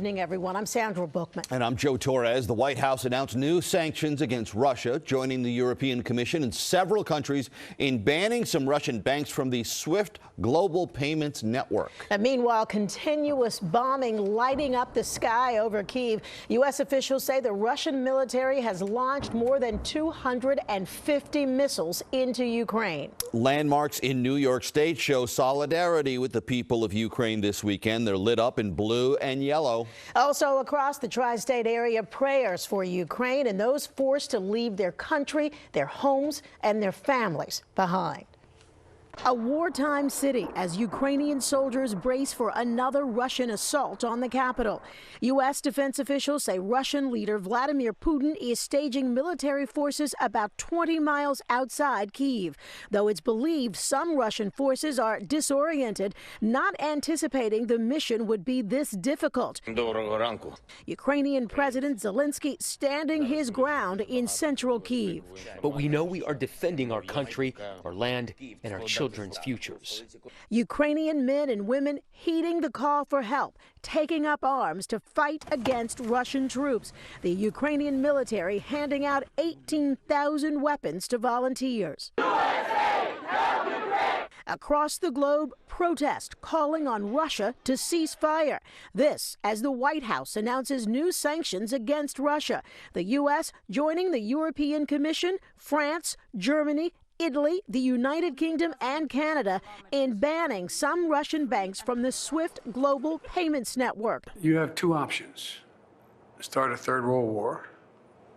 evening, everyone. I'm Sandra Bookman. And I'm Joe Torres. The White House announced new sanctions against Russia, joining the European Commission and several countries in banning some Russian banks from the SWIFT global payments network. And meanwhile, continuous bombing lighting up the sky over Kyiv. U.S. officials say the Russian military has launched more than 250 missiles into Ukraine. Landmarks in New York State show solidarity with the people of Ukraine this weekend. They're lit up in blue and yellow. Also across the tri-state area, prayers for Ukraine and those forced to leave their country, their homes, and their families behind. A wartime city as Ukrainian soldiers brace for another Russian assault on the capital. U.S. defense officials say Russian leader Vladimir Putin is staging military forces about 20 miles outside Kyiv, though it's believed some Russian forces are disoriented, not anticipating the mission would be this difficult. Ukrainian President Zelensky standing his ground in central Kyiv. But we know we are defending our country, our land, and our children's futures. Ukrainian men and women heeding the call for help, taking up arms to fight against Russian troops. The Ukrainian military handing out 18,000 weapons to volunteers. Across the globe, protest calling on Russia to cease fire. This as the White House announces new sanctions against Russia. The U.S. joining the European Commission, France, Germany, Italy, the United Kingdom, and Canada in banning some Russian banks from the SWIFT global payments network. You have two options. Start a third world war,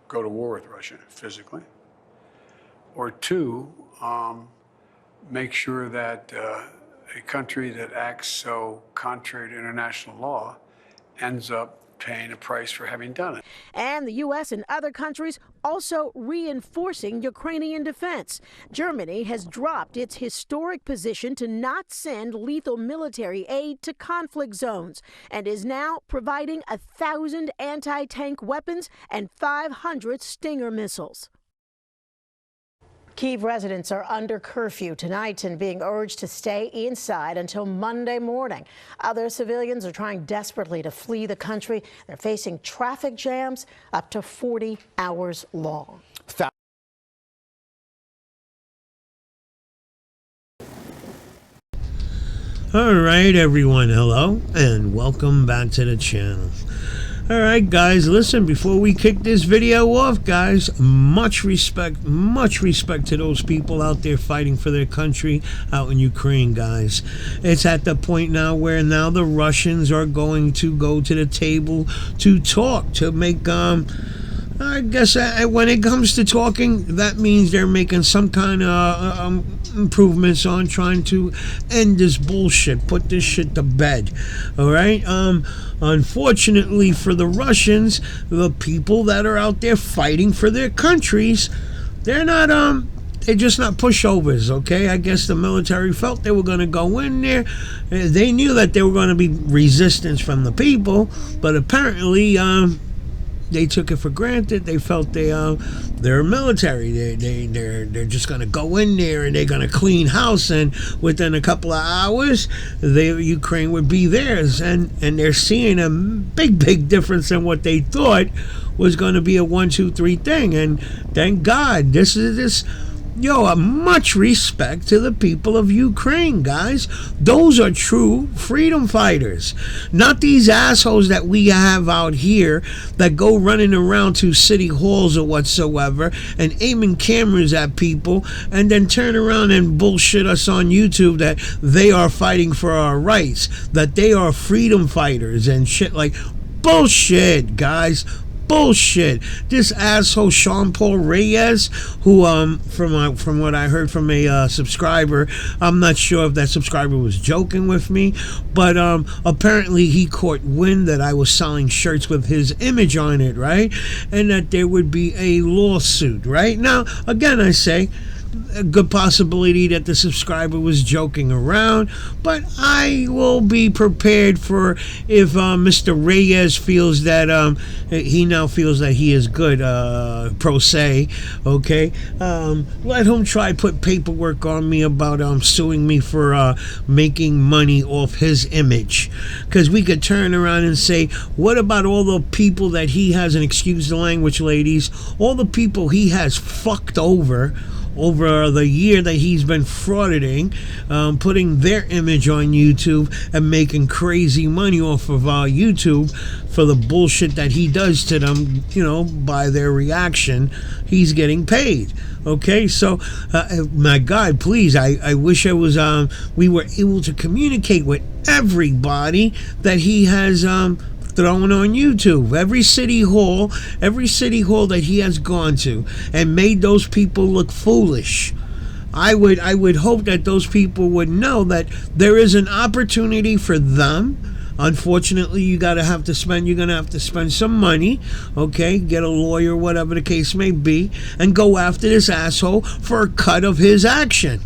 go to war with Russia physically, or two, make sure that a country that acts so contrary to international law ends up paying a price for having done it. And the U.S. and other countries also reinforcing Ukrainian defense. Germany has dropped its historic position to not send lethal military aid to conflict zones and is now providing 1,000 anti-tank weapons and 500 Stinger missiles. Kyiv residents are under curfew tonight and being urged to stay inside until Monday morning. Other civilians are trying desperately to flee the country. They're facing traffic jams up to 40 hours long. All right, everyone. Hello and welcome back to the channel. All right, guys, listen, before we kick this video off, guys, much respect to those people out there fighting for their country out in Ukraine, guys. It's at the point now where now the Russians are going to go to the table to talk, to make, I guess when it comes to talking, that means they're making some kind of improvements on trying to end this bullshit, put this shit to bed. All right. Unfortunately for the Russians, the people that are out there fighting for their countries, they're just not pushovers. Okay. I guess the military felt they were going to go in there. They knew that there were going to be resistance from the people, but apparently, they took it for granted. They felt they're military. They're just going to go in there and they're going to clean house, and within a couple of hours, Ukraine would be theirs. And they're seeing a big difference in what they thought was going to be a 1, 2, 3 thing. And thank God, a much respect to the people of Ukraine, guys. Those are true freedom fighters. Not these assholes that we have out here that go running around to city halls or whatsoever and aiming cameras at people and then turn around and bullshit us on YouTube that they are fighting for our rights, that they are freedom fighters and shit. Like, bullshit, guys. Bullshit. This asshole Sean Paul Reyes, who from what I heard from a subscriber, I'm not sure if that subscriber was joking with me, but apparently he caught wind that I was selling shirts with his image on it, right? And that there would be a lawsuit, right? Now, again, I say, a good possibility that the subscriber was joking around, but I will be prepared for if Mr. Reyes feels that he now feels that he is good, pro se, okay? Let him try put paperwork on me about suing me for making money off his image, because we could turn around and say, what about all the people that he has, and excuse the language, ladies, all the people he has fucked over the year that he's been frauditing, putting their image on YouTube and making crazy money off of YouTube for the bullshit that he does to them, by their reaction. He's getting paid. Okay, so my God, please, I wish we were able to communicate with everybody that he has thrown on YouTube. Every city hall that he has gone to and made those people look foolish. I would hope that those people would know that there is an opportunity for them. Unfortunately, you're gonna have to spend some money, okay? Get a lawyer, whatever the case may be, and go after this asshole for a cut of his action.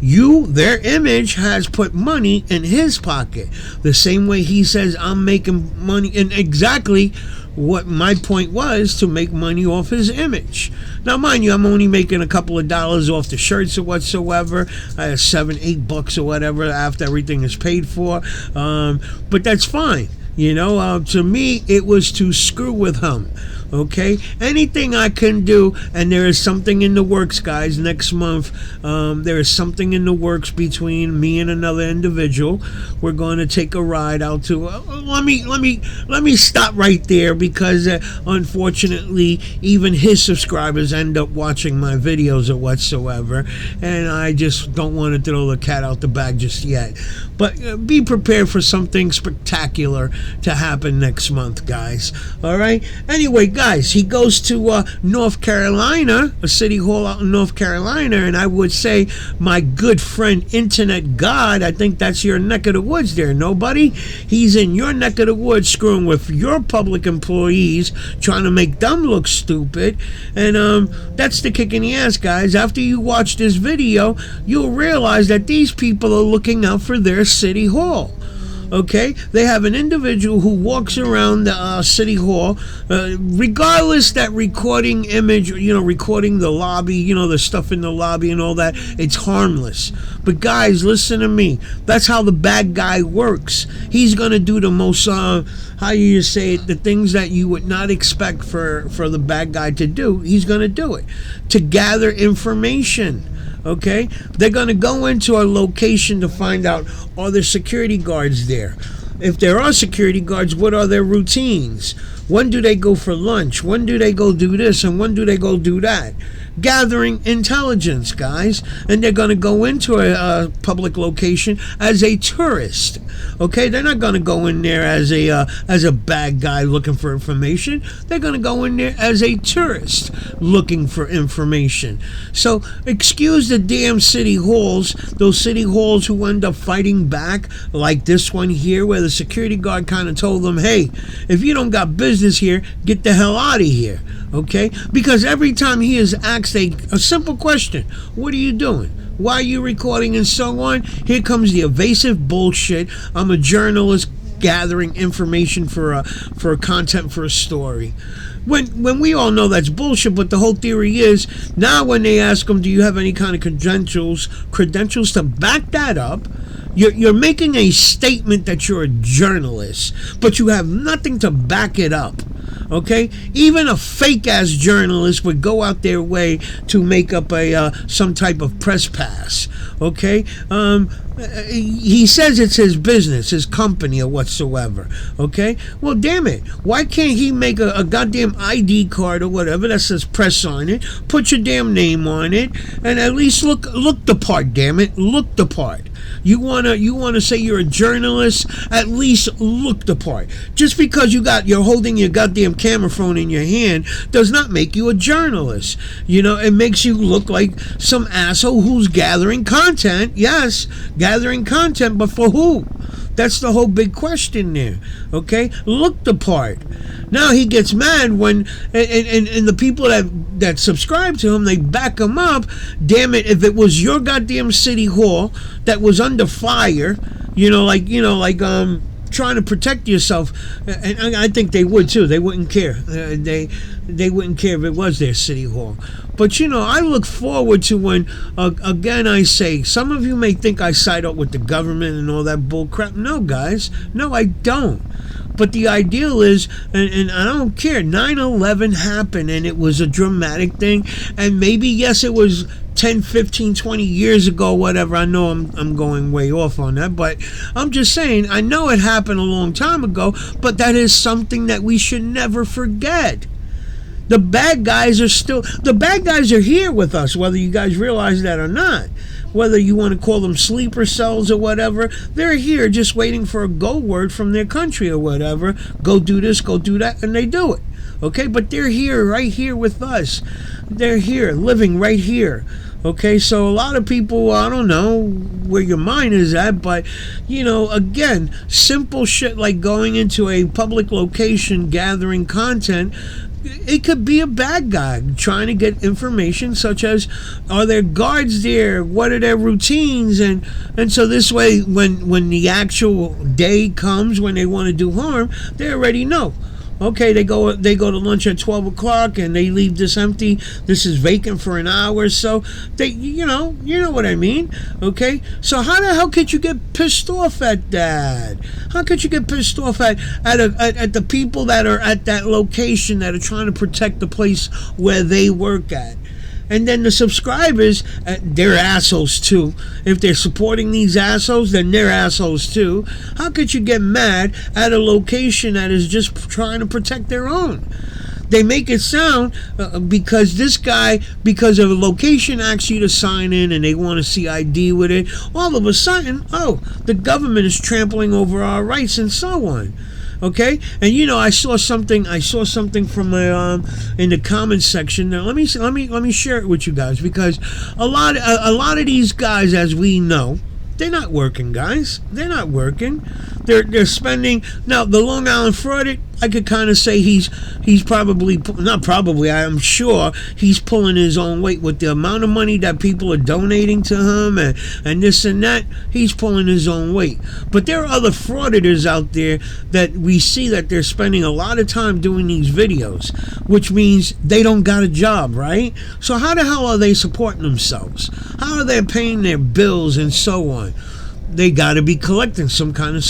Their image has put money in his pocket. The same way he says I'm making money, and exactly what my point was, to make money off his image. Now, mind you, I'm only making a couple of dollars off the shirts or whatsoever, $7-8 or whatever after everything is paid for. But that's fine. To me, it was to screw with him. Okay, anything I can do, and there is something in the works, guys. Next month, there is something in the works between me and another individual. We're going to take a ride out to. Let me stop right there, because unfortunately, even his subscribers end up watching my videos or whatsoever, and I just don't want to throw the cat out the bag just yet. But be prepared for something spectacular to happen next month, guys. All right. Anyway, guys, he goes to North Carolina, a city hall out in North Carolina, and I would say, my good friend, Internet God, I think that's your neck of the woods there, nobody? He's in your neck of the woods screwing with your public employees, trying to make them look stupid, and that's the kick in the ass, guys. After you watch this video, you'll realize that these people are looking out for their city hall. Okay, they have an individual who walks around the city hall, regardless that recording image, recording the lobby, the stuff in the lobby and all that, it's harmless. But guys, listen to me. That's how the bad guy works. He's gonna do the most, how you say it, the things that you would not expect for the bad guy to do. He's gonna do it to gather information. Okay, they're going to go into a location to find out, are there security guards there? If there are security guards, what are their routines? When do they go for lunch? When do they go do this? And when do they go do that? Gathering intelligence, guys. And they're going to go into a public location as a tourist. Okay, they're not going to go in there as a bad guy looking for information. They're going to go in there as a tourist looking for information. So excuse the damn city halls, those city halls who end up fighting back, like this one here, where the security guard kind of told them, hey, if you don't got business here, get the hell out of here. Okay, because every time he is asked a simple question, what are you doing? Why are you recording, and so on? Here comes the evasive bullshit. I'm a journalist gathering information for content for a story. When we all know that's bullshit, but the whole theory is, now when they ask them, do you have any kind of credentials to back that up, you're making a statement that you're a journalist, but you have nothing to back it up. Okay, even a fake-ass journalist would go out their way to make up some type of press pass. Okay, he says it's his business, his company, or whatsoever. Okay, well, damn it, why can't he make a goddamn ID card or whatever that says press on it, put your damn name on it, and at least look the part? Damn it, look the part. You wanna say you're a journalist? At least look the part. Just because you're holding your goddamn camera phone in your hand does not make you a journalist. It makes you look like some asshole who's gathering content. Yes, gathering content, but for who? That's the whole big question there. Okay, look the part. Now he gets mad when and the people that subscribe to him, they back him up. Damn it! If it was your goddamn city hall that was under fire, trying to protect yourself, and I think they would too. They wouldn't care. They wouldn't care if it was their city hall. But I look forward to when, again, I say, some of you may think I side up with the government and all that bull crap. No, guys, no, I don't. But the ideal is, and I don't care, 9/11 happened and it was a dramatic thing. And maybe, yes, it was 10, 15, 20 years ago, whatever. I know I'm going way off on that, but I'm just saying, I know it happened a long time ago, but that is something that we should never forget. The bad guys are here with us, whether you guys realize that or not. Whether you want to call them sleeper cells or whatever, they're here just waiting for a go word from their country or whatever. Go do this, go do that, and they do it. Okay, but they're here, right here with us. They're here, living right here. Okay, so a lot of people, I don't know where your mind is at, but, again, simple shit like going into a public location, gathering content, it could be a bad guy trying to get information such as, are there guards there? What are their routines? And so this way, when the actual day comes when they want to do harm, they already know. Okay, they go to lunch at 12 o'clock and they leave this empty. This is vacant for an hour or so. They, you know what I mean. Okay, so how the hell could you get pissed off at that? How could you get pissed off at the people that are at that location that are trying to protect the place where they work at? And then the subscribers, they're assholes too. If they're supporting these assholes, then they're assholes too. How could you get mad at a location that is just trying to protect their own? They make it sound because because of a location asks you to sign in and they want to see ID with it, all of a sudden, the government is trampling over our rights and so on. Okay, and I saw something from my in the comments section. Now let me share it with you guys, because a lot of these guys, as we know, they're not working, guys. They're not working. They're spending. Now the Long Island fraud, I could kind of say he's probably, not probably, I'm sure he's pulling his own weight with the amount of money that people are donating to him and this and that. He's pulling his own weight. But there are other frauditors out there that we see that they're spending a lot of time doing these videos, which means they don't got a job, right? So how the hell are they supporting themselves? How are they paying their bills and so on? They got to be collecting some kind of,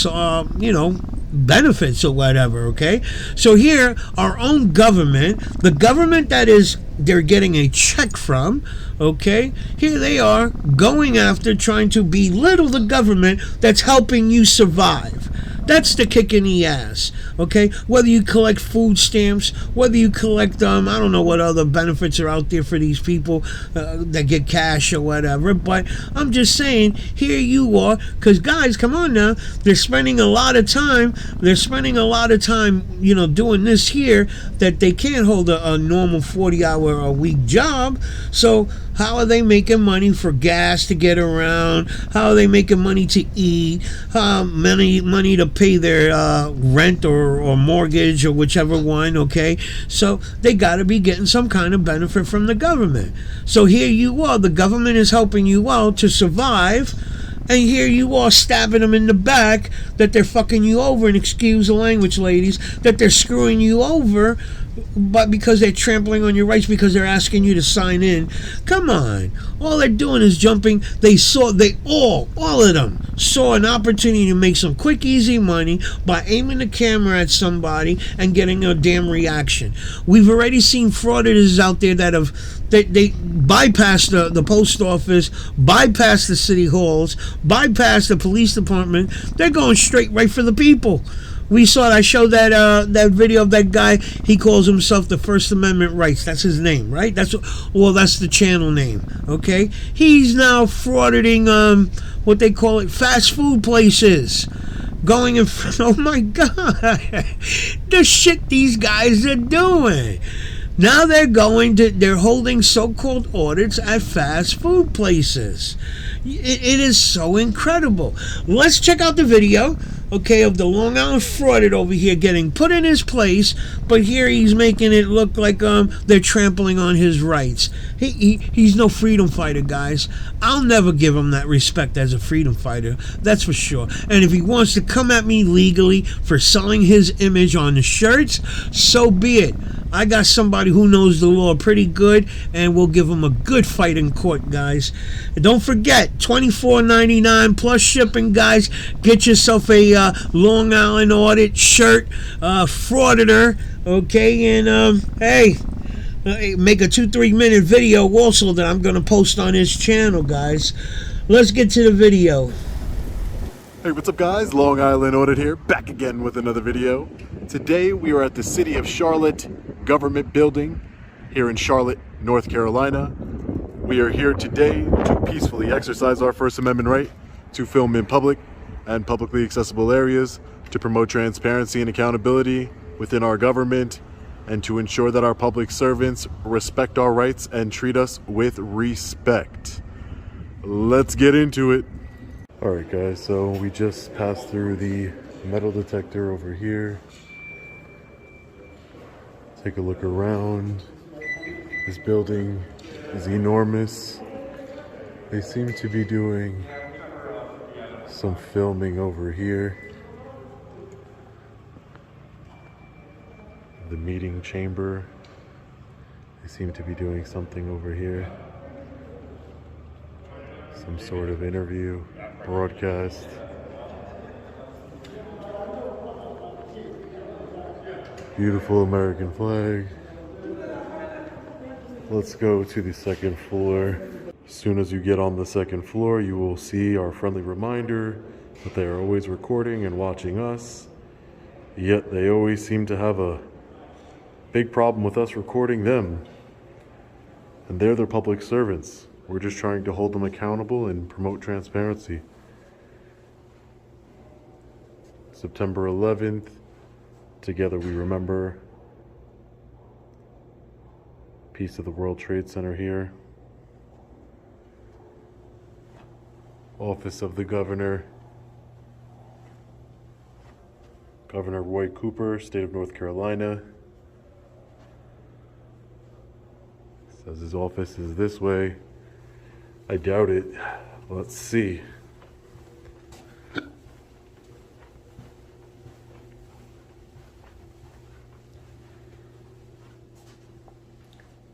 benefits or whatever, okay? So here, our own government, the government that they're getting a check from, okay? Here they are going after trying to belittle the government that's helping you survive. That's the kick in the ass, okay? Whether you collect food stamps, whether you collect, I don't know what other benefits are out there for these people that get cash or whatever, but I'm just saying, here you are, because guys, come on now, they're spending a lot of time, doing this here, that they can't hold a normal 40-hour-a-week job. So how are they making money for gas to get around? How are they making money to eat? Money to pay their rent or mortgage or whichever one, okay? So they got to be getting some kind of benefit from the government. So here you are, the government is helping you out to survive, and here you are stabbing them in the back that they're fucking you over, and excuse the language, ladies, that they're screwing you over, but because they're trampling on your rights, because they're asking you to sign in. Come on. All they're doing is jumping. All of them saw an opportunity to make some quick, easy money by aiming the camera at somebody and getting a damn reaction. We've already seen frauditors out there that they bypassed the post office, bypassed the city halls, bypassed the police department. They're going straight right for the people. We saw it. I showed that video of that guy. He calls himself the First Amendment Rights. That's his name, right? That's the channel name. Okay, he's now frauditing what they call it, fast food places. Going in front. Oh my God, the shit these guys are doing. Now they're holding so-called audits at fast food places. It is so incredible. Let's check out the video. okay, of the Long Island frauded over here getting put in his place, but here he's making it look like they're trampling on his rights. He's no freedom fighter, guys. I'll never give him that respect as a freedom fighter, that's for sure. And if he wants to come at me legally for selling his image on the shirts, so be it. I got somebody who knows the law pretty good, and we'll give him a good fight in court, guys. And don't forget, $24.99 plus shipping, guys. Get yourself a Long Island audit shirt, frauditor, okay? And hey, make a 2-3 minute video also that I'm gonna post on his channel, guys. Let's get to the video. Hey, what's up guys? Long Island Audit here, back again with another video. Today we are at the City of Charlotte Government Building here in Charlotte, North Carolina. We are here today to peacefully exercise our First Amendment right to film in public and publicly accessible areas, to promote transparency and accountability within our government, and to ensure that our public servants respect our rights and treat us with respect. Let's get into it. Alright guys, so we just passed through the metal detector over here. Take a look around. This building is enormous. They seem to be doing some filming over here. The meeting chamber. They seem to be doing something over here. Some sort of interview, broadcast. Beautiful American flag. Let's go to the second floor. As soon as you get on the second floor, you will see our friendly reminder that they are always recording and watching us. Yet they always seem to have a big problem with us recording them. And they're their public servants. We're just trying to hold them accountable and promote transparency. September 11th, together we remember. Piece of the World Trade Center here. Office of the Governor. Governor Roy Cooper, State of North Carolina. Says his office is this way. I doubt it. Let's see.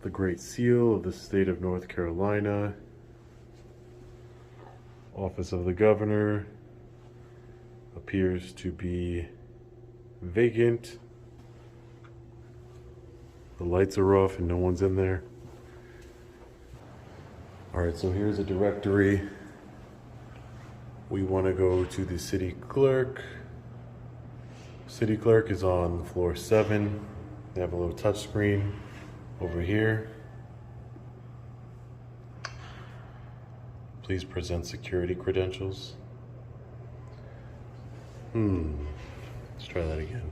The Great Seal of the State of North Carolina. Office of the Governor appears to be vacant. The lights are off and no one's in there. Alright, so here's a directory. We want to go to the city clerk. City clerk is on floor 7. They have a little touch screen over here. Please present security credentials. Let's try that again.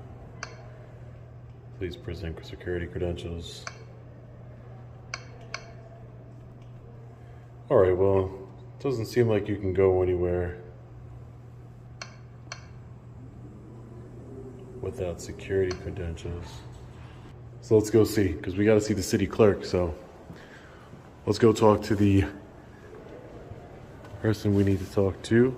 Please present security credentials. Alright, well, it doesn't seem like you can go anywhere without security credentials. So let's go see, because we got to see the city clerk, so let's go talk to the person we need to talk to.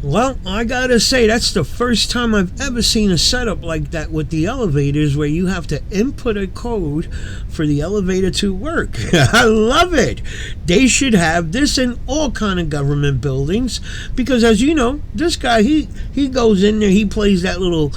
Well, I gotta say, that's the first time I've ever seen a setup like that with the elevators where you have to input a code for the elevator to work. I love it. They should have this in all kind of government buildings because, as you know, this guy, he goes in there, he plays that little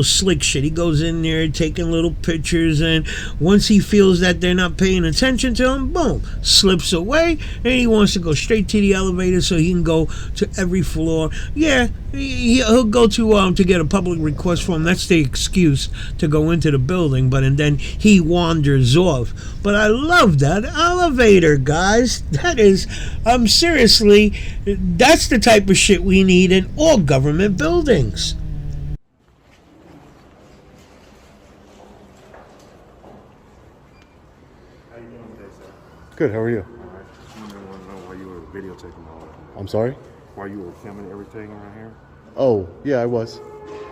slick shit. He goes in there taking little pictures, and once he feels that they're not paying attention to him, boom, slips away, and he wants to go straight to the elevator so he can go to every floor. Yeah, he'll go to get a public request form. That's the excuse to go into the building, and then he wanders off. But I love that elevator, guys. That is, seriously, that's the type of shit we need in all government buildings. How you doing today, sir? Good, how are you? Alright, just want to know why you were videotaping all of it. I'm sorry? Why you were filming everything around here? Oh, yeah, I was.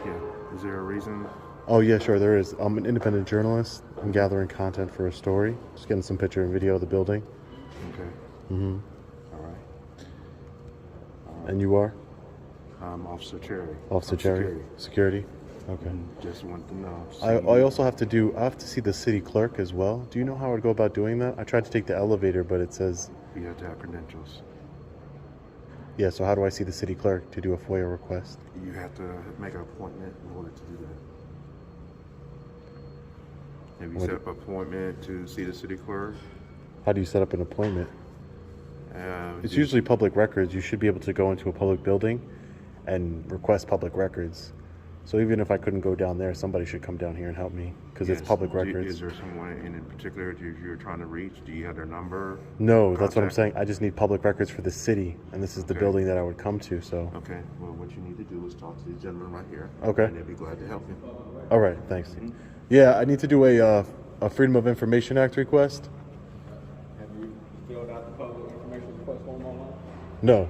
Yeah. Is there a reason? Oh, yeah, sure, there is. I'm an independent journalist. I'm gathering content for a story. Just getting some picture and video of the building. Okay. Mm-hmm. All right. And you are? Officer Cherry. Officer Cherry? Security? Okay. Just want to know. I also have to see the city clerk as well. Do you know how I would go about doing that? I tried to take the elevator, but it says... You have to have credentials. Yeah, so how do I see the city clerk to do a FOIA request? You have to make an appointment in order to do that. Have you set up an appointment to see the city clerk? How do you set up an appointment? It's usually public records. You should be able to go into a public building and request public records. So even if I couldn't go down there, somebody should come down here and help me because it's public records. Is there someone in particular you're trying to reach? Do you have their number? No, that's what I'm saying. I just need public records for the city, and this is the building that I would come to. So. Okay. Well, what you need to do is talk to these gentlemen right here. Okay. And they'll be glad to help you. All right. Thanks. Yeah, I need to do a Freedom of Information Act request. Have you filled out the public information request form online? No.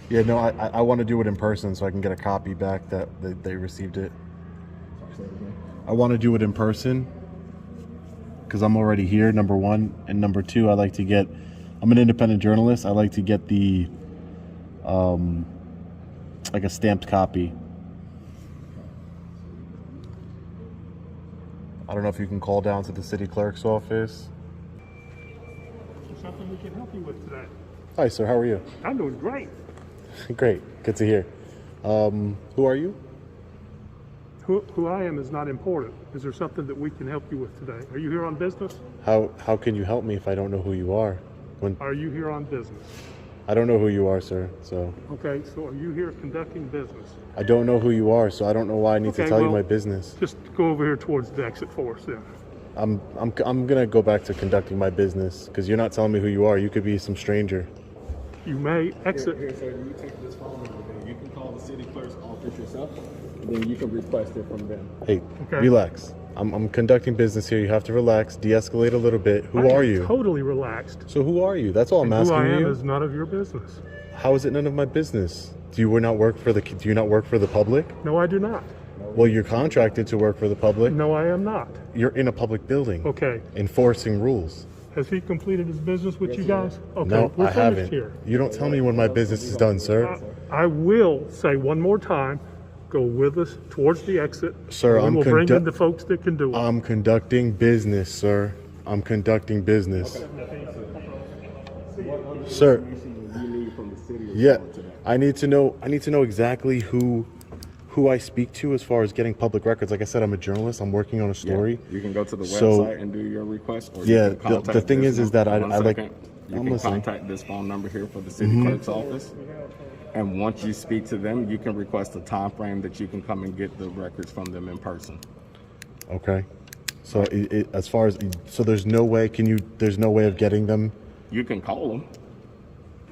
Yeah, no, I want to do it in person so I can get a copy back that they received it. I want to do it in person because I'm already here, number one. And number two, I'm an independent journalist. I like to get the, like a stamped copy. I don't know if you can call down to the city clerk's office. There's something we can help you with today. Hi, sir. How are you? I'm doing great. Great. Good to hear. Who are you? Who I am is not important. Is there something that we can help you with today? Are you here on business? How can you help me if I don't know who you are? Are you here on business? I don't know who you are, sir. So. Okay, so are you here conducting business? I don't know who you are, so I don't know why I need to tell you my business. Just go over here towards the exit for us then. I'm gonna go back to conducting my business because you're not telling me who you are. You could be some stranger. You may exit. Here, sir, you take this phone number there. You can call the city clerk's office yourself, and then you can request it from them. Hey, relax. I'm conducting business here. You have to relax, de-escalate a little bit. Who are you? Totally relaxed. So who are you? That's all I'm asking you. Who I am is none of your business. How is it none of my business? Do you not work for the public? No, I do not. Well, you're contracted to work for the public. No, I am not. You're in a public building. Okay. Enforcing rules. Has he completed his business with you guys? Okay, no, we're I haven't. here. You don't tell me when my business is done, sir. I will say one more time, go with us towards the exit. Sir, we'll bring in the folks that can do it. I'm conducting business, sir. I'm conducting business. Sir. Yeah, I need to know exactly who I speak to as far as getting public records. Like I said, I'm a journalist. I'm working on a story. Yeah, you can go to the website and do your request. Or yeah, you can contact the thing is that I like. You can contact this phone number here for the city clerk's office. And once you speak to them, you can request a time frame that you can come and get the records from them in person. Okay. So as far as there's no way of getting them. You can call them.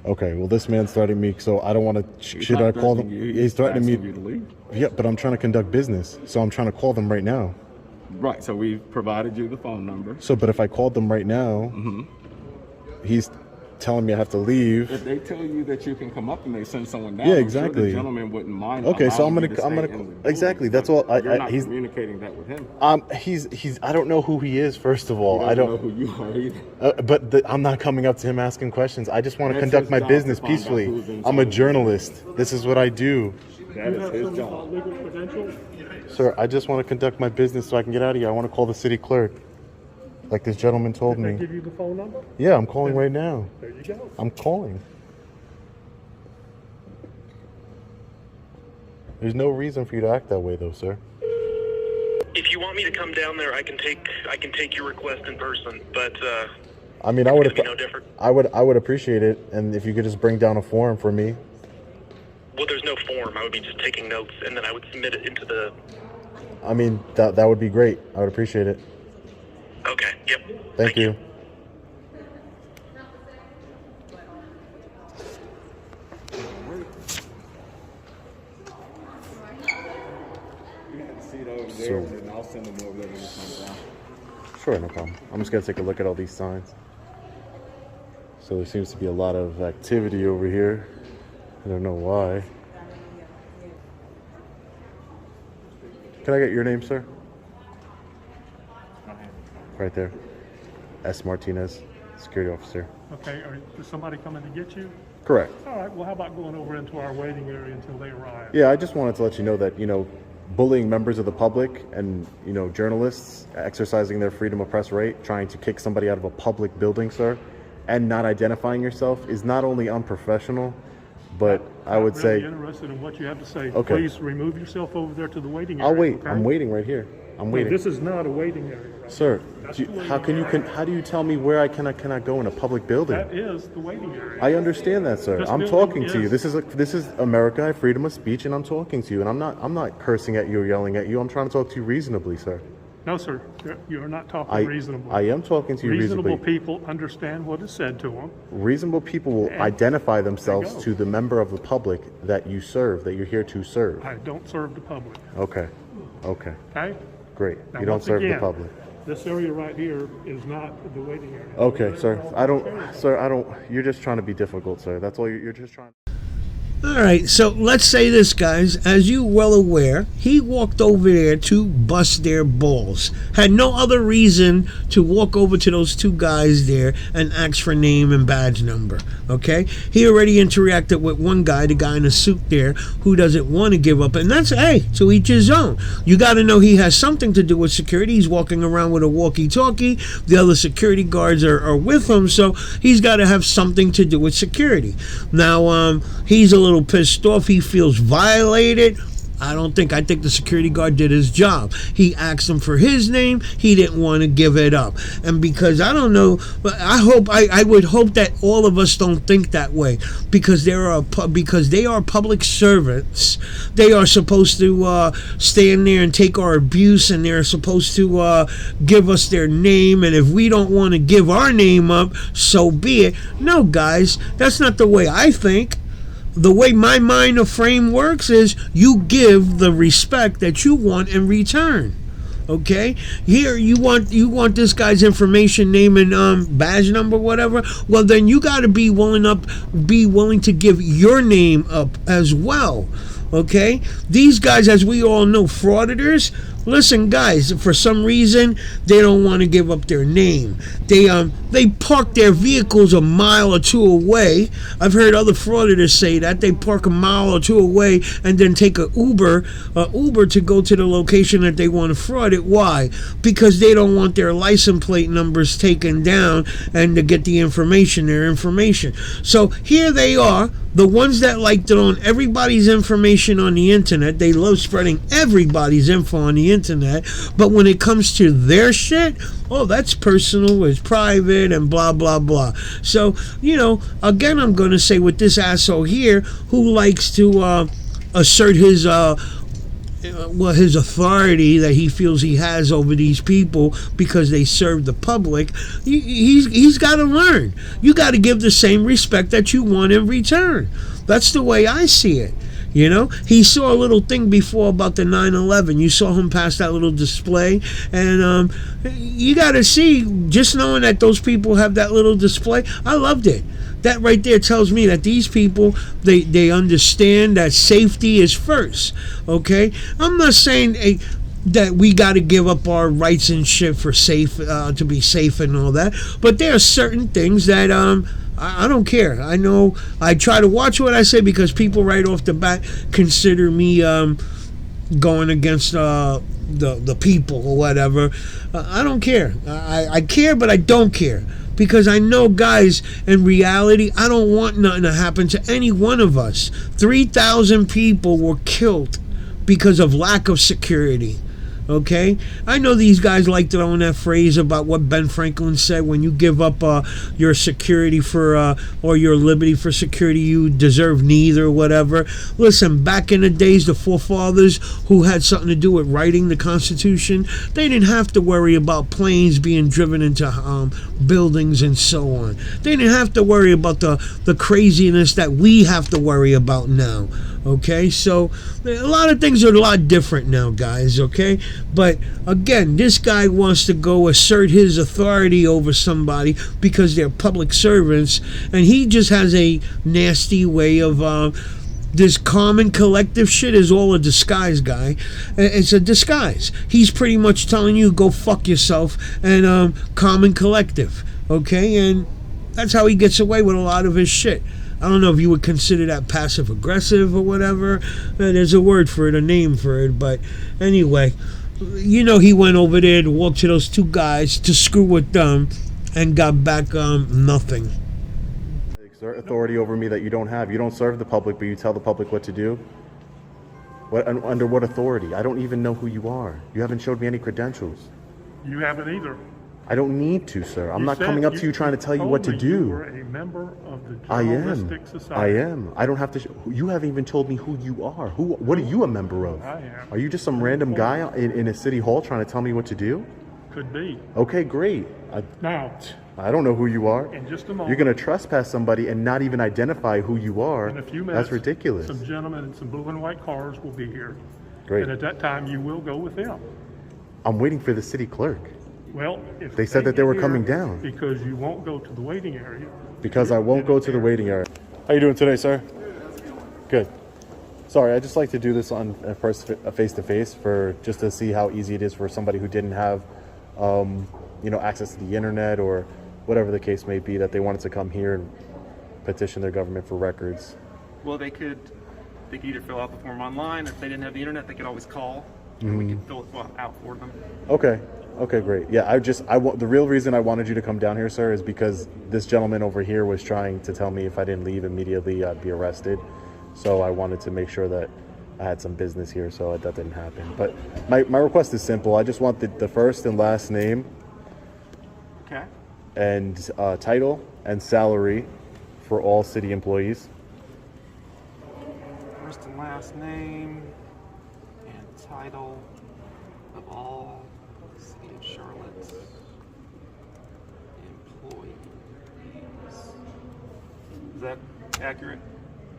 Okay, well, this man's threatening me, so I don't want to. Should I call them? He's threatening me. You to leave. Yeah, but I'm trying to conduct business, so I'm trying to call them right now. Right. So we've provided you the phone number. So, but if I called them right now, he's telling me I have to leave. If they tell you that you can come up and they send someone down, yeah, exactly. I'm sure the gentleman wouldn't mind. Okay, so I'm gonna exactly. That's all. You're not communicating that with him. He's. I don't know who he is. First of all, I don't know who you are either. But I'm not coming up to him asking questions. I just want to conduct my business peacefully. I'm a journalist. This is what I do. That is his job. Legal credentials? Sir, I just want to conduct my business so I can get out of here. I want to call the city clerk, like this gentleman told me. Did they give you the phone number? Yeah, I'm calling right now. There you go. I'm calling. There's no reason for you to act that way, though, sir. If you want me to come down there, I can take your request in person. But I mean, I would no different. I would appreciate it, and if you could just bring down a form for me. Well, there's no form. I would be just taking notes, and then I would submit it into the. I mean, that would be great. I would appreciate it. Okay. Yep. Thank you. So, and I'll send them over there when it comes down. sure, no problem. I'm just gonna take a look at all these signs. So there seems to be a lot of activity over here. I don't know why. Can I get your name, sir? Right there. S. Martinez, security officer. Okay, is somebody coming to get you? Correct. All right, well, how about going over into our waiting area until they arrive? Yeah, I just wanted to let you know that, bullying members of the public and, journalists exercising their freedom of press right, trying to kick somebody out of a public building, sir, and not identifying yourself is not only unprofessional, but I would say... I'm really interested in what you have to say. Okay. Please remove yourself over there to the waiting area. I'll wait. Okay? I'm waiting right here. I'm waiting. No, this is not a waiting area. Right? Sir, That's how do you tell me where I cannot go in a public building? That is the waiting area. I understand that, sir. This I'm building talking to you. This is America. I have freedom of speech, and I'm talking to you. And I'm not cursing at you or yelling at you. I'm trying to talk to you reasonably, sir. No, sir. You're not talking reasonably. I am talking to you reasonably. Reasonable people understand what is said to them. Reasonable people will identify themselves to the member of the public that you serve, that you're here to serve. I don't serve the public. Okay. Okay? Great. Now, You don't once serve the again, public. This area right here is not the waiting area. Okay, sir. You're just trying to be difficult, sir. That's all you're just trying. All right, so let's say this, guys. As you well aware, he walked over there to bust their balls. Had no other reason to walk over to those two guys there and ask for name and badge number, okay? He already interacted with one guy, the guy in the suit there, who doesn't want to give up. And that's, hey, to each his own. You got to know he has something to do with security. He's walking around with a walkie-talkie. The other security guards are with him, so he's got to have something to do with security. Now, he's a little pissed off. He feels violated. I think the security guard did his job. He asked him for his name. He didn't want to give it up. And because I don't know, but I would hope that all of us don't think that way, because they are public servants. They are supposed to stand there and take our abuse, and they're supposed to give us their name. And if we don't want to give our name up, so be it. No, guys, that's not the way I think. The way my mind of frame works is you give the respect that you want in return. Okay, here you want this guy's information, name and badge number, whatever. Well, then you got to be willing to give your name up as well. Okay, these guys, as we all know, frauditors. Listen, guys, for some reason they don't want to give up their name. They park their vehicles a mile or two away. I've heard other frauditors say that they park a mile or two away and then take a Uber to go to the location that they want to fraud it. Why? Because they don't want their license plate numbers taken down and to get their information. So here they are, the ones that like to own everybody's information on the internet. They love spreading everybody's info on the internet, but when it comes to their shit, oh, that's personal, it's private, and blah blah blah. So, again, I'm going to say with this asshole here who likes to assert his authority that he feels he has over these people because they serve the public, he's got to learn. You got to give the same respect that you want in return. That's the way I see it. He saw a little thing before about the 9/11. You saw him pass that little display, and you got to see, just knowing that those people have that little display, I loved it. That right there tells me that these people, they understand that safety is first. Okay, I'm not saying that we got to give up our rights and shit for to be safe and all that, but there are certain things that I don't care. I know I try to watch what I say because people right off the bat consider me going against the people or whatever. I don't care. I care, but I don't care. Because I know, guys, in reality, I don't want nothing to happen to any one of us. 3,000 people were killed because of lack of security. Okay, I know these guys like to own that phrase about what Ben Franklin said: when you give up your security for or your liberty for security, you deserve neither, whatever. Listen, back in the days, the forefathers who had something to do with writing the Constitution, they didn't have to worry about planes being driven into buildings and so on. They didn't have to worry about the craziness that we have to worry about now. Okay, so a lot of things are a lot different now, guys. Okay, But again, this guy wants to go assert his authority over somebody because they're public servants, and he just has a nasty way of this common collective shit is all a disguise, guy. It's a disguise. He's pretty much telling you go fuck yourself and common collective, okay? And that's how he gets away with a lot of his shit. I don't know if you would consider that passive aggressive or whatever. There's a word for it, a name for it. But anyway, you know, he went over there to walk to those two guys to screw with them and got back nothing. Exert authority over me that you don't have. You don't serve the public, but you tell the public what to do. Under what authority? I don't even know who you are. You haven't showed me any credentials. You haven't either. I don't need to, sir. I'm not said coming up to you trying to tell you what to do. You were a member of the I Journalistic Society. I am. I don't have to. You haven't even told me who you are. What are you a member of? I am. Are you just some random guy in a city hall trying to tell me what to do? Could be. Okay, great. Now, I don't know who you are. in just a moment. You're going to trespass somebody and not even identify who you are. In a few minutes, that's ridiculous. Some gentlemen in some blue and white cars will be here. Great. And at that time, you will go with them. I'm waiting for the city clerk. Well, if They said that they get were here coming down. because you won't go to the waiting area. Because I won't go to the waiting area. How you doing today, sir? Good. Sorry, I just like to do this on face-to-face for just to see how easy it is for somebody who didn't have, access to the internet or whatever the case may be, that they wanted to come here and petition their government for records. Well, they could either fill out the form online. If they didn't have the internet, they could always call, and we could fill it out for them. Okay, great. Yeah, the real reason I wanted you to come down here, sir, is because this gentleman over here was trying to tell me if I didn't leave immediately, I'd be arrested. So I wanted to make sure that I had some business here, so that didn't happen. But my request is simple. I just want the first and last name. Okay. And title and salary for all city employees. First and last name and title of all City of Charlotte employees. Is that accurate?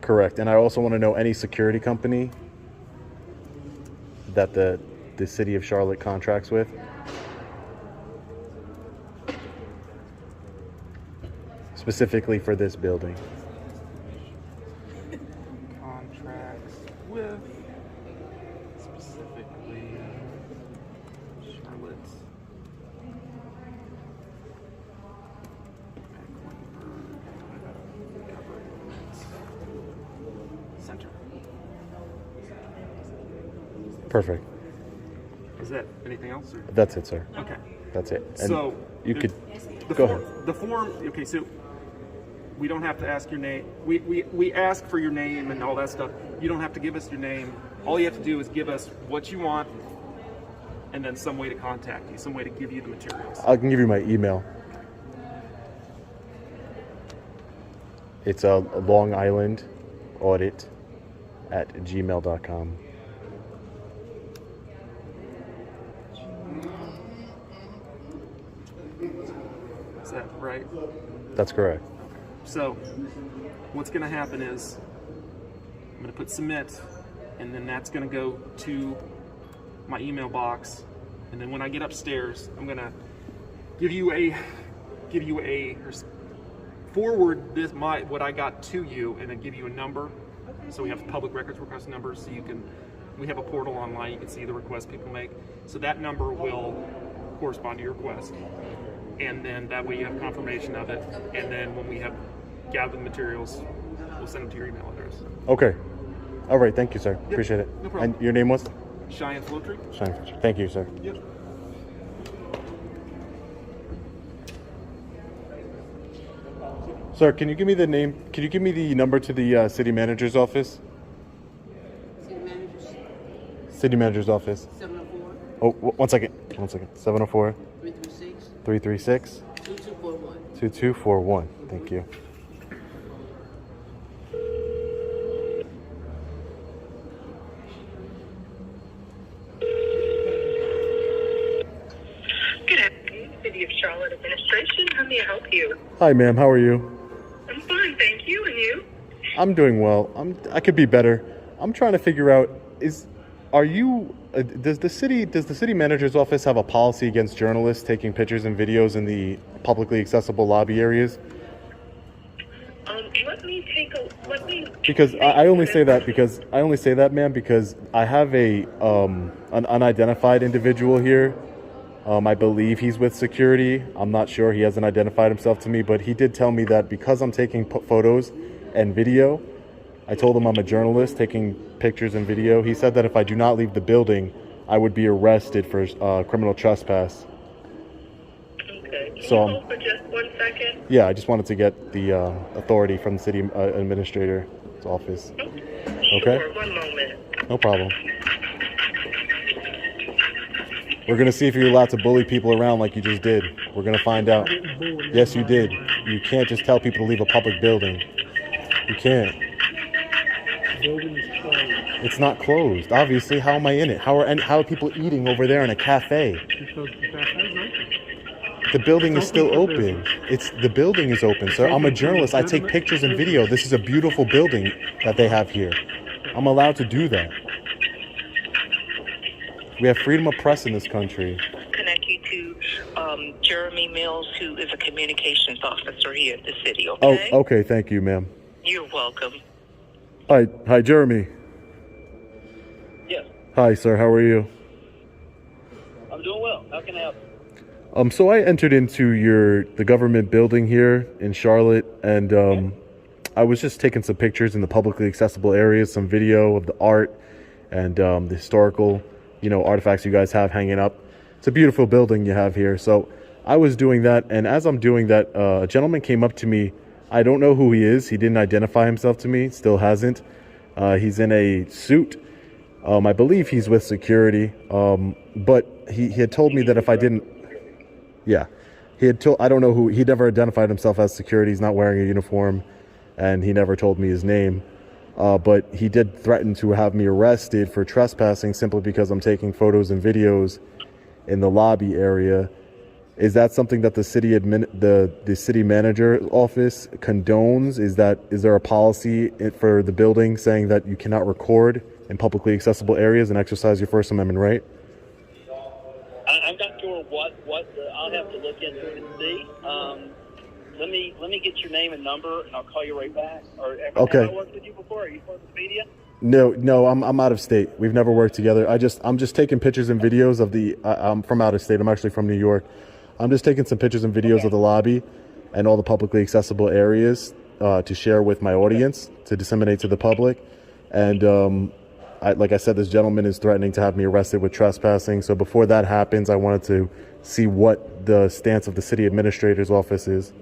Correct. And I also want to know any security company that the City of Charlotte contracts with. Specifically for this building. Contracts with specifically Charlotte Center. Perfect. Is that anything else? Or? That's it, sir. Okay. That's it. And so you could the go form, ahead. The form. Okay, so we don't have to ask your name. We ask for your name and all that stuff. You don't have to give us your name. All you have to do is give us what you want, and then some way to contact you, some way to give you the materials. I can give you my email. It's a Long Island Audit at gmail.com. Is that right? That's correct. So what's going to happen is I'm going to put submit, and then that's going to go to my email box, and then when I get upstairs, I'm going to give you a forward what I got to you, and then give you a number. So we have public records request numbers, so we have a portal online, you can see the requests people make. So that number will correspond to your request, and then that way you have confirmation of it, and then when we have gathered the materials, we'll send them to your email address. Okay. All right. Thank you, sir. Yep, Appreciate it. no problem. And your name was? Cheyenne Flowtree? Cheyenne Flowtree. Thank you, sir. Yep. Sir, can you give me the name? Can you give me the number to the city manager's office? City manager's office. 704. Oh, 1 second. 1 second. 704 336 336 2241. 2241. Thank you. Good afternoon, City of Charlotte Administration. How may I help you? Hi, ma'am. How are you? I'm fine, thank you. And you? I'm doing well. I could be better. I'm trying to figure out, are you does the city manager's office have a policy against journalists taking pictures and videos in the publicly accessible lobby areas? Because I only say that, ma'am, because I have an unidentified individual here. I believe he's with security. I'm not sure. He hasn't identified himself to me, but he did tell me that because I'm taking photos and video, I told him I'm a journalist taking pictures and video. He said that if I do not leave the building, I would be arrested for criminal trespass. Okay. Can So, you hold for just 1 second? yeah, I just wanted to get the authority from the city administrator's office. Okay? Sure, 1 moment. No problem. We're going to see if you're allowed to bully people around like you just did. We're going to find out. Yes, you did. You can't just tell people to leave a public building. You can't. It's not closed. Obviously, how am I in it? How are people eating over there in a cafe? Because the cafe's open. The building is still open. The building is open, sir. I'm a journalist. I take pictures and video. This is a beautiful building that they have here. I'm allowed to do that. We have freedom of press in this country. Connect you to Jeremy Mills, who is a communications officer here at the city, okay? Oh, okay. Thank you, ma'am. You're welcome. Hi, Jeremy. Yes. Hi, sir. How are you? I'm doing well. How can I help? So I entered into the government building here in Charlotte, and I was just taking some pictures in the publicly accessible areas, some video of the art and the historical, artifacts you guys have hanging up. It's a beautiful building you have here. So I was doing that, and as I'm doing that, a gentleman came up to me. I don't know who he is. He didn't identify himself to me. Still hasn't. He's in a suit. I believe he's with security. But he had told me that if I didn't. Yeah, I don't know who, he never identified himself as security. He's not wearing a uniform, and he never told me his name. But he did threaten to have me arrested for trespassing simply because I'm taking photos and videos in the lobby area. Is that something that the city manager office condones? Is there a policy for the building saying that you cannot record in publicly accessible areas and exercise your First Amendment right? I'm not sure what I'll have to look into it and see. Let me get your name and number, and I'll call you right back. Okay. Have I worked with you before? Are you part of the media? No, I'm out of state. We've never worked together. I'm just taking pictures and videos of I'm from out of state. I'm actually from New York. I'm just taking some pictures and videos of the lobby and all the publicly accessible areas to share with my audience, to disseminate to the public. And like I said, this gentleman is threatening to have me arrested with trespassing. So before that happens, I wanted to see what the stance of the city administrator's office is.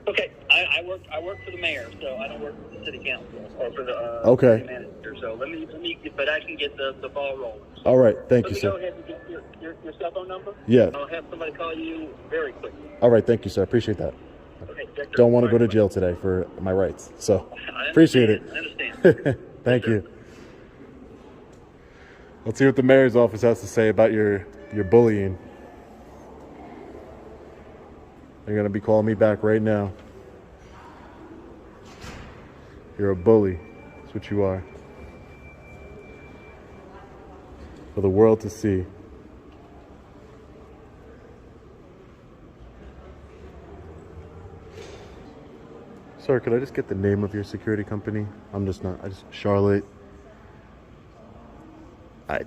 Okay, I work for the mayor, so I don't work for the city council or for the city manager. So let me but I can get the ball rolling. So All right, thank you, sir. Go ahead and get your cell phone number. Yeah. I'll have somebody call you very quickly. All right, thank you, sir. Appreciate that. Okay, Don't want to go to jail today for my rights, so appreciate it. I understand. Thank you. Let's see what the mayor's office has to say about your bullying. They're going to be calling me back right now. You're a bully. That's what you are. For the world to see. Sir, could I just get the name of your security company? Charlotte.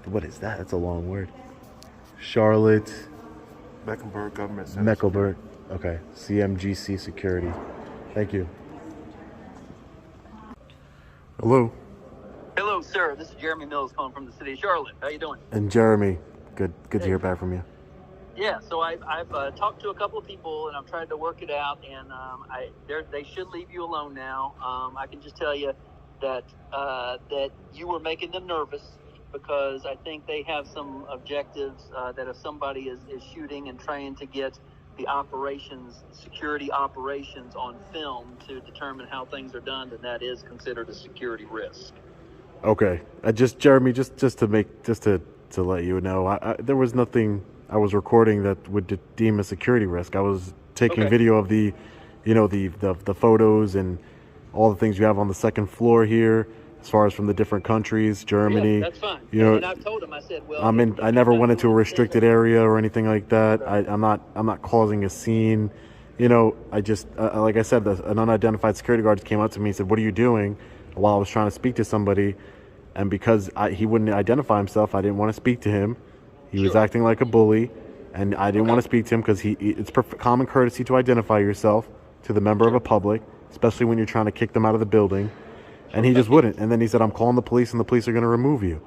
What is that? That's a long word. Charlotte. Mecklenburg Government Center. Mecklenburg. Okay. CMGC Security. Thank you. Hello. Hello, sir. This is Jeremy Mills calling from the city of Charlotte. How you doing? And Jeremy, good to hear back from you. Yeah, so I've talked to a couple of people and I've tried to work it out, and they should leave you alone now. I can just tell you that you were making them nervous, because I think they have some objectives that if somebody is shooting and trying to get the security operations on film to determine how things are done, then that is considered a security risk. Okay. Jeremy, just to let you know, there was nothing I was recording that would deem a security risk. I was taking video of the photos and all the things you have on the second floor here, as far as from the different countries, Germany. Yeah, that's fine. You know, and I've told him, I said, well, I never went into a restricted area or anything like that. I'm not causing a scene. You know, I just, like I said, an unidentified security guard came up to me and said, "What are you doing?" While I was trying to speak to somebody. And because he wouldn't identify himself, I didn't want to speak to him. He was acting like a bully, and I didn't want to speak to him because it's common courtesy to identify yourself to the member of a public, especially when you're trying to kick them out of the building. And he just wouldn't. And then he said, "I'm calling the police, and the police are going to remove you."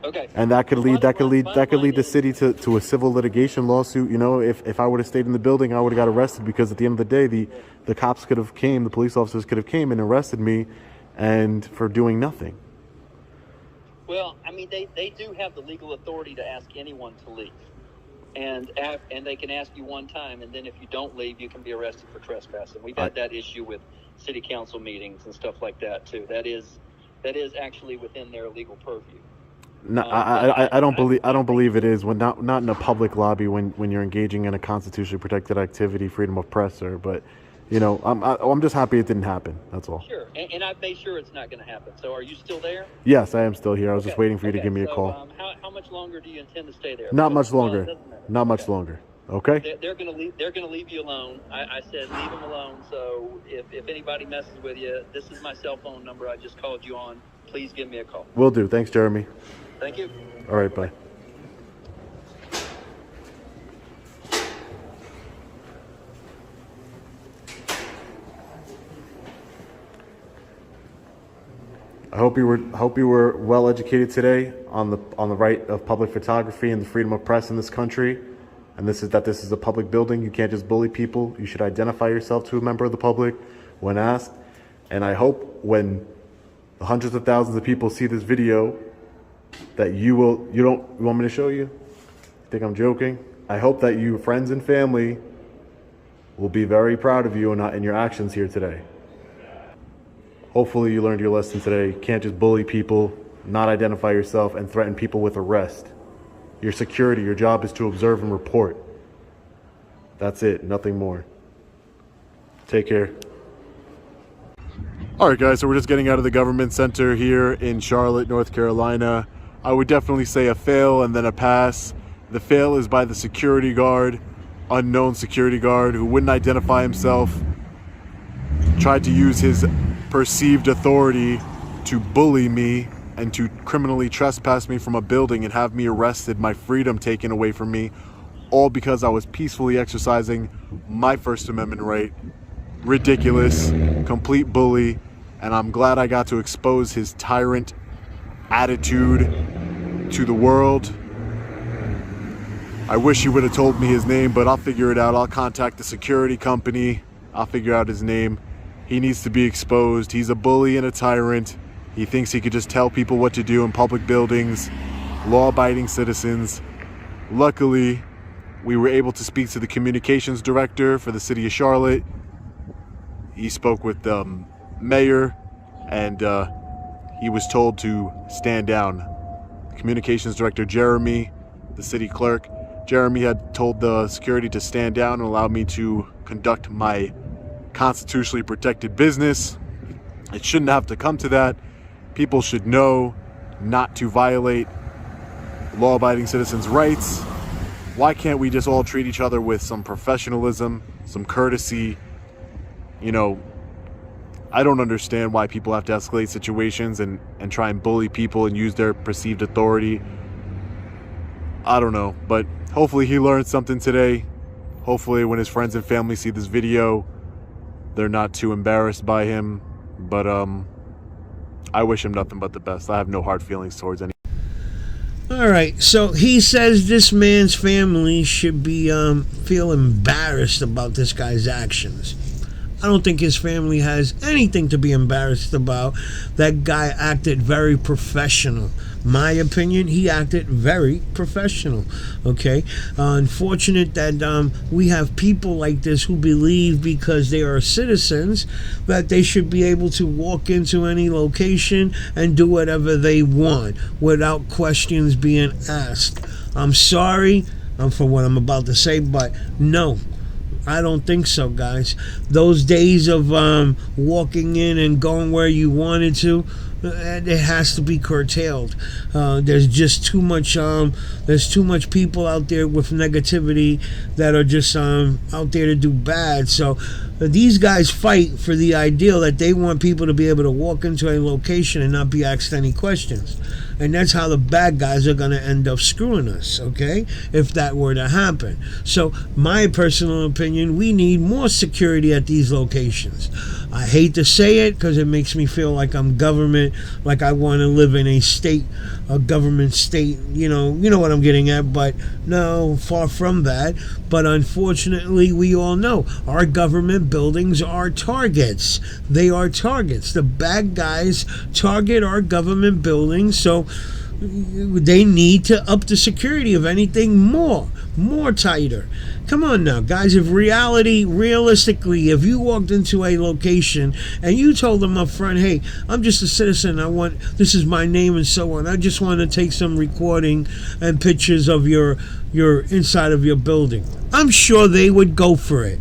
Okay. And that could lead the city to a civil litigation lawsuit. You know, if I would have stayed in the building, I would have got arrested, because at the end of the day, the cops could have came, the police officers could have came and arrested me, and for doing nothing. Well, I mean, they do have the legal authority to ask anyone to leave. And they can ask you one time, and then if you don't leave, you can be arrested for trespassing. We've had that issue with city council meetings and stuff like that too. That is actually within their legal purview. No, I don't believe it is, when not in a public lobby, when you're engaging in a constitutionally protected activity, freedom of press, sir. But you know, I'm just happy it didn't happen. That's all. Sure, and I've made sure it's not going to happen. So, are you still there? Yes, I am still here. I was just waiting for you to give me a call. How much longer do you intend to stay there? Not much longer. Not much longer. Okay. They're going to leave. They're going to leave you alone. I said leave them alone. So if anybody messes with you, this is my cell phone number. I just called you on. Please give me a call. Will do. Thanks, Jeremy. Thank you. All right. Bye. I hope you were well educated today on the right of public photography and the freedom of press in this country, and this is a public building. You can't just bully people. You should identify yourself to a member of the public when asked. And I hope when the hundreds of thousands of people see this video that you want me to show you? You think I'm joking? I hope that you, friends and family, will be very proud of you and your actions here today. Hopefully you learned your lesson today. You can't just bully people, not identify yourself, and threaten people with arrest. Your security, your job is to observe and report. That's it, nothing more. Take care. All right, guys, so we're just getting out of the government center here in Charlotte, North Carolina. I would definitely say a fail and then a pass. The fail is by the security guard, unknown security guard, who wouldn't identify himself, tried to use his perceived authority to bully me and to criminally trespass me from a building and have me arrested, my freedom taken away from me, all because I was peacefully exercising my First Amendment right. Ridiculous, complete bully, and I'm glad I got to expose his tyrant attitude to the world. I wish he would have told me his name, but I'll figure it out. I'll contact the security company. I'll figure out his name. He needs to be exposed. He's a bully and a tyrant. He thinks he could just tell people what to do in public buildings, law-abiding citizens. Luckily, we were able to speak to the communications director for the city of Charlotte. He spoke with the mayor, and he was told to stand down. Communications director Jeremy, the city clerk, Jeremy had told the security to stand down and allow me to conduct my constitutionally protected business. It shouldn't have to come to that. People should know not to violate law-abiding citizens' rights. Why can't we just all treat each other with some professionalism, some courtesy? You know, I don't understand why people have to escalate situations and try and bully people and use their perceived authority. I don't know, but hopefully he learned something today. Hopefully when his friends and family see this video, they're not too embarrassed by him. But I wish him nothing but the best. I have no hard feelings towards anyone. All right, so he says this man's family should be feel embarrassed about this guy's actions. I don't think his family has anything to be embarrassed about. That guy acted very professional. My opinion, he acted very professional. Okay, unfortunate that we have people like this who believe because they are citizens that they should be able to walk into any location and do whatever they want without questions being asked. I'm sorry for what I'm about to say, but no, I don't think so, guys. Those days of walking in and going where you wanted to, it has to be curtailed. There's just too much. There's too much people out there with negativity that are just out there to do bad. So these guys fight for the ideal that they want people to be able to walk into a location and not be asked any questions. And that's how the bad guys are going to end up screwing us, okay, if that were to happen. So my personal opinion, we need more security at these locations. I hate to say it because it makes me feel like I'm government, like I want to live in a state, a government state, you know what I'm getting at, but no, far from that. But unfortunately, we all know our government buildings are targets. They are targets. The bad guys target our government buildings, so they need to up the security of anything more tighter. Come on now, guys. If realistically, if you walked into a location and you told them up front, hey, I'm just a citizen, this is my name and so on, I just want to take some recording and pictures of your inside of your building, I'm sure they would go for it.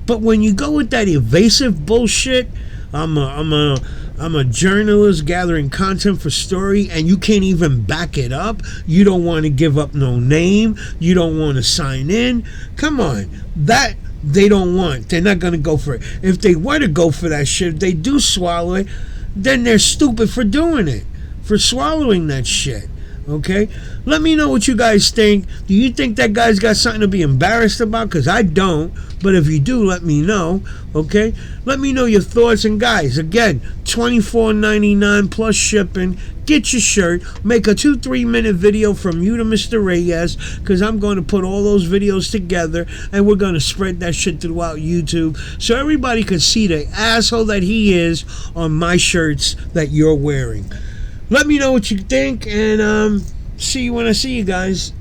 But when you go with that evasive bullshit, I'm a journalist gathering content for story, and you can't even back it up. You don't want to give up no name. You don't want to sign in. Come on. That they don't want. They're not going to go for it. If they were to go for that shit, if they do swallow it, then they're stupid for doing it, for swallowing that shit. Okay? Let me know what you guys think. Do you think that guy's got something to be embarrassed about? Because I don't. But if you do, let me know. Okay? Let me know your thoughts. And guys, again, $24.99 plus shipping. Get your shirt. Make a 2-3 minute video from you to Mr. Reyes, because I'm going to put all those videos together and we're going to spread that shit throughout YouTube so everybody can see the asshole that he is on my shirts that you're wearing. Let me know what you think, and see you when I see you guys.